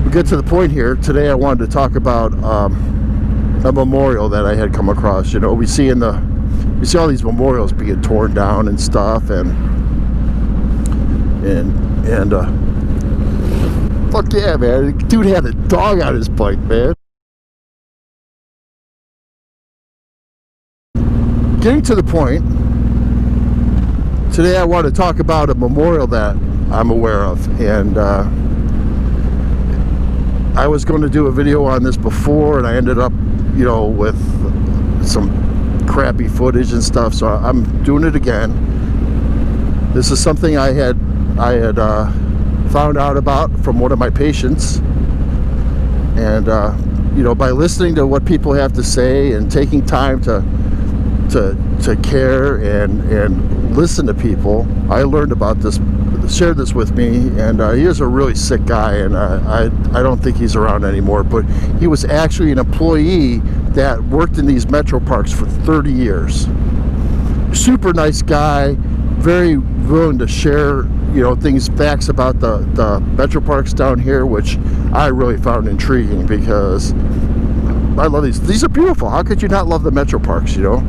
we get to the point here. Today I wanted to talk about a memorial that I had come across. You know, we see all these memorials being torn down and stuff, and fuck yeah, man. Dude had a dog on his bike, man. Getting to the point, today I want to talk about a memorial that I'm aware of, and I was going to do a video on this before, and I ended up, you know, with some crappy footage and stuff, so I'm doing it again. This is something I had found out about from one of my patients, and you know, by listening to what people have to say and taking time to care and listen to people, I learned about this, shared this with me, and he is a really sick guy, and I don't think he's around anymore, but he was actually an employee that worked in these Metroparks for 30 years. Super nice guy, very willing to share, you know, facts about the Metroparks down here, which I really found intriguing, because I love these are beautiful. How could you not love the Metroparks, you know?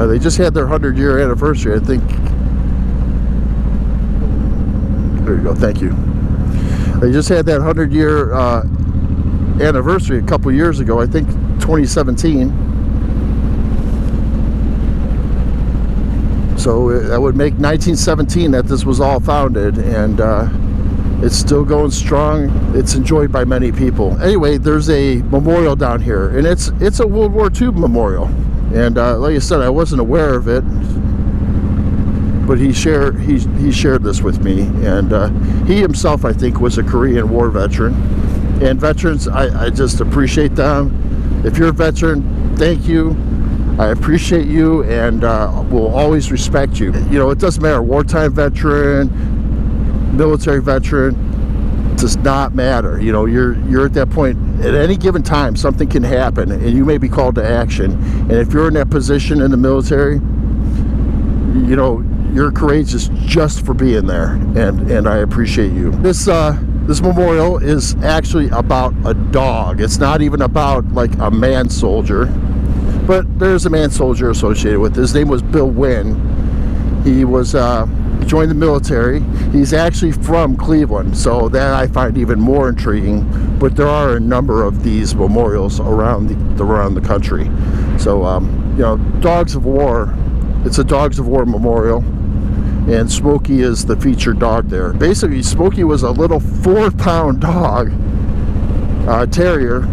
They just had their 100-year anniversary, I think. There you go, thank you. They just had that 100-year anniversary a couple years ago, I think 2017. So that would make 1917 that this was all founded, and it's still going strong. It's enjoyed by many people. Anyway, there's a memorial down here, and it's a World War II memorial. And like I said, I wasn't aware of it, but he shared this with me, and he himself, I think, was a Korean War veteran. And veterans, I just appreciate them. If you're a veteran, thank you. I appreciate you, and will always respect you. You know, it doesn't matter, wartime veteran, military veteran, does not matter. You know, you're at that point. At any given time, something can happen, and you may be called to action. And if you're in that position in the military, you know, you're courageous just for being there, and I appreciate you. This memorial is actually about a dog. It's not even about like a man soldier, but there's a man soldier associated with it. His name was Bill Wynn. He was joined the military. He's actually from Cleveland, so that I find even more intriguing. But there are a number of these memorials around the country. So you know, Dogs of War. It's a Dogs of War memorial, and Smoky is the featured dog there. Basically, Smoky was a little 4-pound dog, terrier.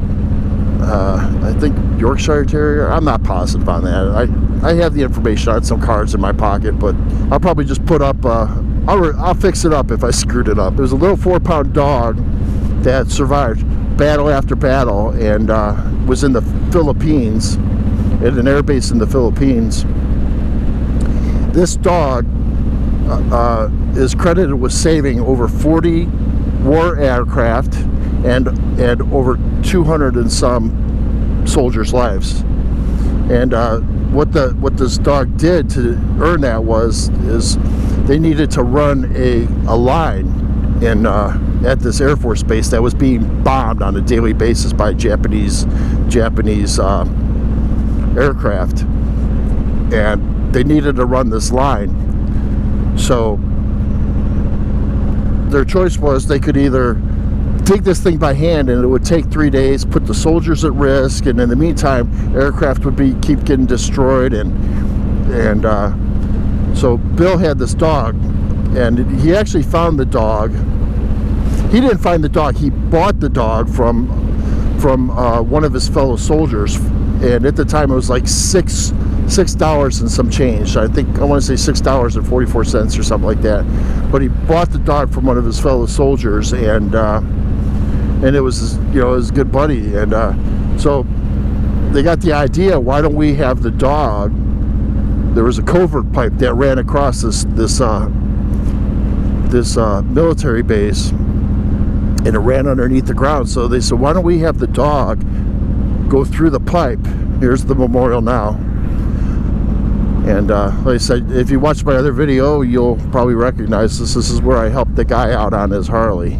I think Yorkshire Terrier. I'm not positive on that. I have the information on some cards in my pocket, but I'll probably just put up. I'll fix it up if I screwed it up. It was a little 4-pound dog that survived battle after battle, and was in the Philippines, at an air base in the Philippines. This dog is credited with saving over 40 war aircraft and over 200 and some soldiers' lives. And what this dog did to earn that is they needed to run a line in at this Air Force base that was being bombed on a daily basis by Japanese aircraft, and they needed to run this line. So their choice was they could either dig this thing by hand, and it would take 3 days, put the soldiers at risk, and in the meantime aircraft would keep getting destroyed, and so Bill had this dog, and he actually found the dog. He didn't find the dog, he bought the dog from one of his fellow soldiers, and at the time it was like $6 and some change. I think I want to say $6.44 or something like that. But he bought the dog from one of his fellow soldiers, and it was, you know, his good buddy, and so they got the idea, why don't we have the dog? There was a covert pipe that ran across this military base, and it ran underneath the ground. So they said, why don't we have the dog go through the pipe? Here's the memorial now. And like I said, if you watch my other video, you'll probably recognize this. This is where I helped the guy out on his Harley.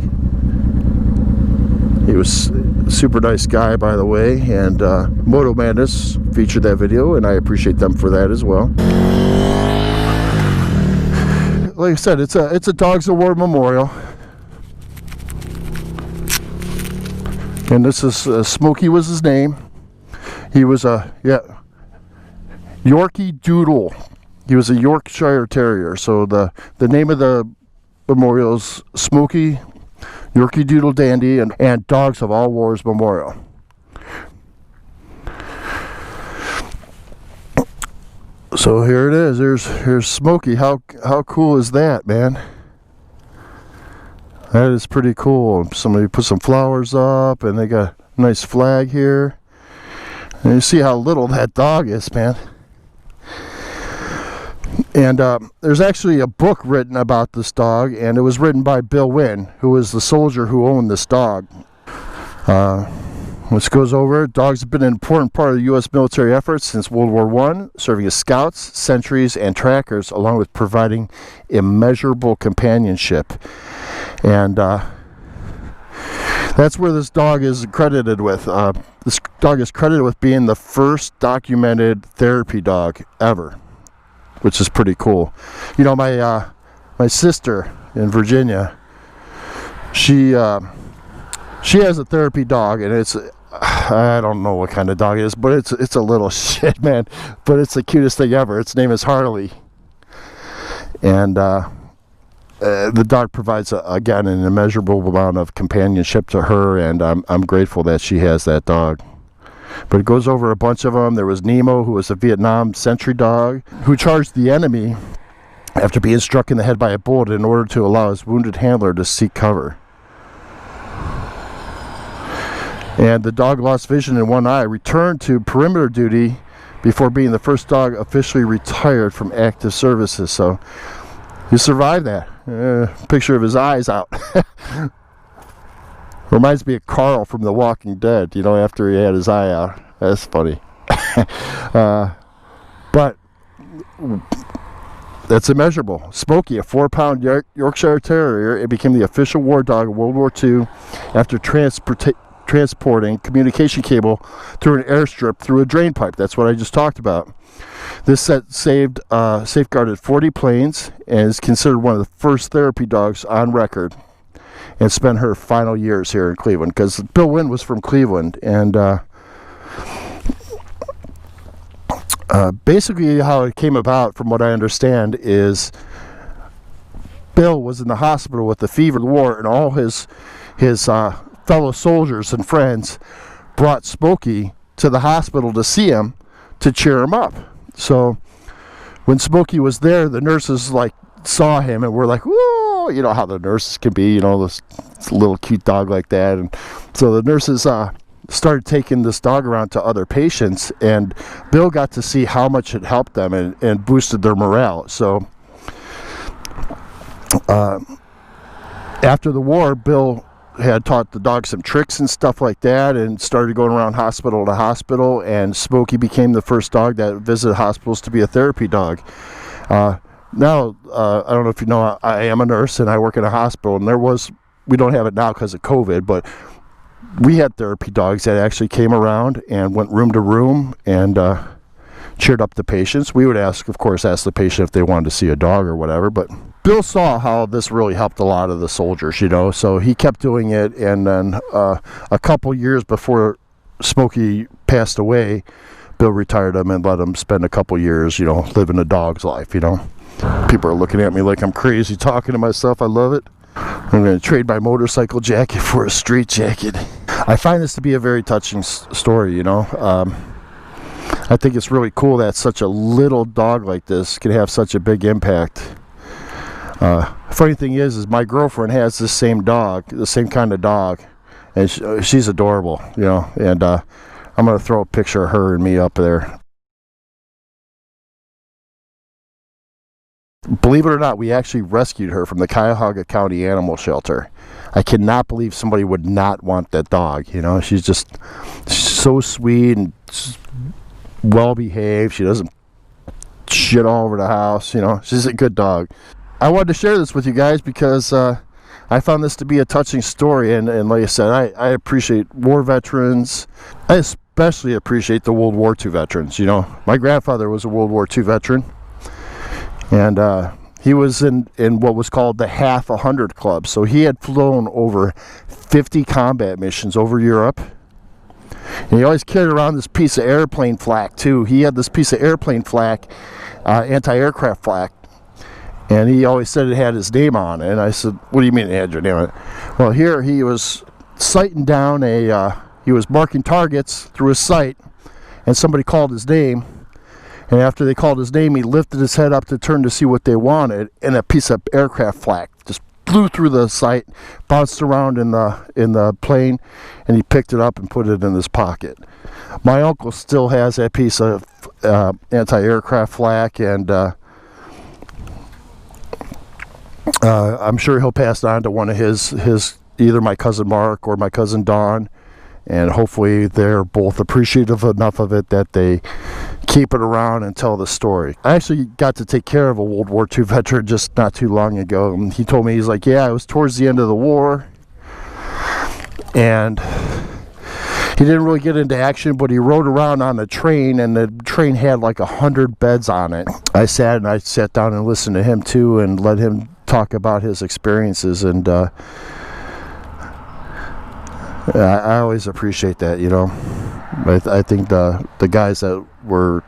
He was a super nice guy, by the way, and Moto Madness featured that video, and I appreciate them for that as well. Like I said, it's a Dogs of War memorial, and this is Smoky was his name. He was a Yorkie Doodle. He was a Yorkshire Terrier. So the name of the memorial is Smoky, Yorkie Doodle Dandy, and Dogs of All Wars Memorial. So here it is. Here's Smoky. How cool is that, man? That is pretty cool. Somebody put some flowers up, and they got a nice flag here. And you see how little that dog is, man. And there's actually a book written about this dog, and it was written by Bill Wynn, who was the soldier who owned this dog. Let's goes over. Dogs have been an important part of the U.S. military efforts since World War I, serving as scouts, sentries, and trackers, along with providing immeasurable companionship. And that's where this dog is credited with. This dog is credited with being the first documented therapy dog ever, which is pretty cool. You know, my sister in Virginia, she has a therapy dog, and it's, I don't know what kind of dog it is, but it's a little shit, man. But it's the cutest thing ever. Its name is Harley, and the dog provides again an immeasurable amount of companionship to her, and I'm grateful that she has that dog. But it goes over a bunch of them. There was Nemo, who was a Vietnam sentry dog, who charged the enemy after being struck in the head by a bullet in order to allow his wounded handler to seek cover. And the dog lost vision in one eye, returned to perimeter duty before being the first dog officially retired from active services. So he survived that. Picture of his eyes out. Reminds me of Carl from The Walking Dead, you know, after he had his eye out. That's funny. But that's immeasurable. Smoky, a 4-pound Yorkshire Terrier, it became the official war dog of World War II after transporting communication cable through an airstrip through a drain pipe. That's what I just talked about. This set safeguarded 40 planes and is considered one of the first therapy dogs on record, and spent her final years here in Cleveland, because Bill Wynn was from Cleveland. And basically how it came about, from what I understand, is Bill was in the hospital with the fever of the war, and all his fellow soldiers and friends brought Smoky to the hospital to see him, to cheer him up. So when Smoky was there, the nurses saw him and were like, "Whoa!" You know how the nurses can be, you know, this little cute dog like that. And so the nurses started taking this dog around to other patients, and Bill got to see how much it helped them and boosted their morale. So after the war, Bill had taught the dog some tricks and stuff like that, and started going around hospital to hospital, and Smoky became the first dog that visited hospitals to be a therapy dog. Now, I don't know if you know, I am a nurse and I work in a hospital, and we don't have it now because of COVID, but we had therapy dogs that actually came around and went room to room and cheered up the patients. We would ask the patient if they wanted to see a dog or whatever, but Bill saw how this really helped a lot of the soldiers, you know, so he kept doing it. And then a couple years before Smoky passed away, Bill retired him and let him spend a couple years, you know, living a dog's life, you know. People are looking at me like I'm crazy talking to myself. I love it. I'm going to trade my motorcycle jacket for a street jacket. I find this to be a very touching story, you know. I think it's really cool that such a little dog like this can have such a big impact. Funny thing is my girlfriend has this same dog, the same kind of dog, and she's adorable, you know. And I'm going to throw a picture of her and me up there. Believe it or not, we actually rescued her from the Cuyahoga County Animal Shelter. I cannot believe somebody would not want that dog, you know. She's so sweet and well behaved. She doesn't shit all over the house, you know. She's a good dog. I wanted to share this with you guys because I found this to be a touching story, and like I said, I appreciate war veterans. I especially appreciate the World War II veterans. You know, my grandfather was a World War II veteran, and he was in what was called the Half 100 Club. So he had flown over 50 combat missions over Europe. And he always carried around this piece of airplane flak too. He had this piece of airplane flak, anti-aircraft flak, and he always said it had his name on it. And I said, "What do you mean it had your name on it?" Well, here he was sighting down he was marking targets through his sight, and somebody called his name. And after they called his name, he lifted his head up to turn to see what they wanted, and a piece of aircraft flak just flew through the sight, bounced around in the plane, and he picked it up and put it in his pocket. My uncle still has that piece of anti-aircraft flak, and I'm sure he'll pass it on to one of his either my cousin Mark or my cousin Don, and hopefully they're both appreciative enough of it that they keep it around and tell the story. I actually got to take care of a World War II veteran just not too long ago, and he told me, he's like, yeah, it was towards the end of the war, and he didn't really get into action, but he rode around on the train, and the train had like 100 beds on it. I sat down and listened to him too, and let him talk about his experiences, and I always appreciate that, you know. I think the guys that were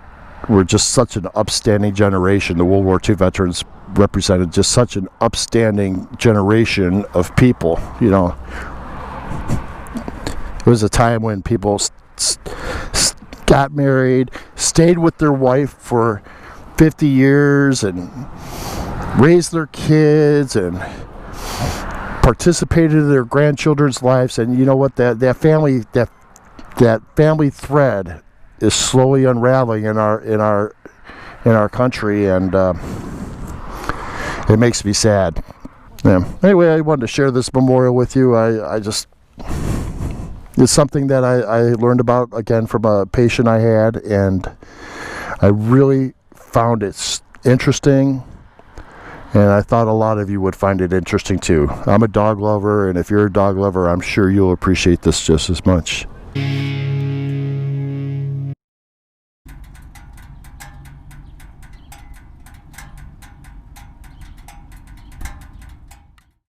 just such an upstanding generation. The World War II veterans represented just such an upstanding generation of people, you know. It was a time when people got married, stayed with their wife for 50 years, and raised their kids, and participated in their grandchildren's lives. And you know what, that family thread is slowly unraveling in our country, and it makes me sad. Yeah. Anyway, I wanted to share this memorial with you. It's something that I learned about, again, from a patient I had, and I really found it interesting, and I thought a lot of you would find it interesting too. I'm a dog lover, and if you're a dog lover, I'm sure you'll appreciate this just as much.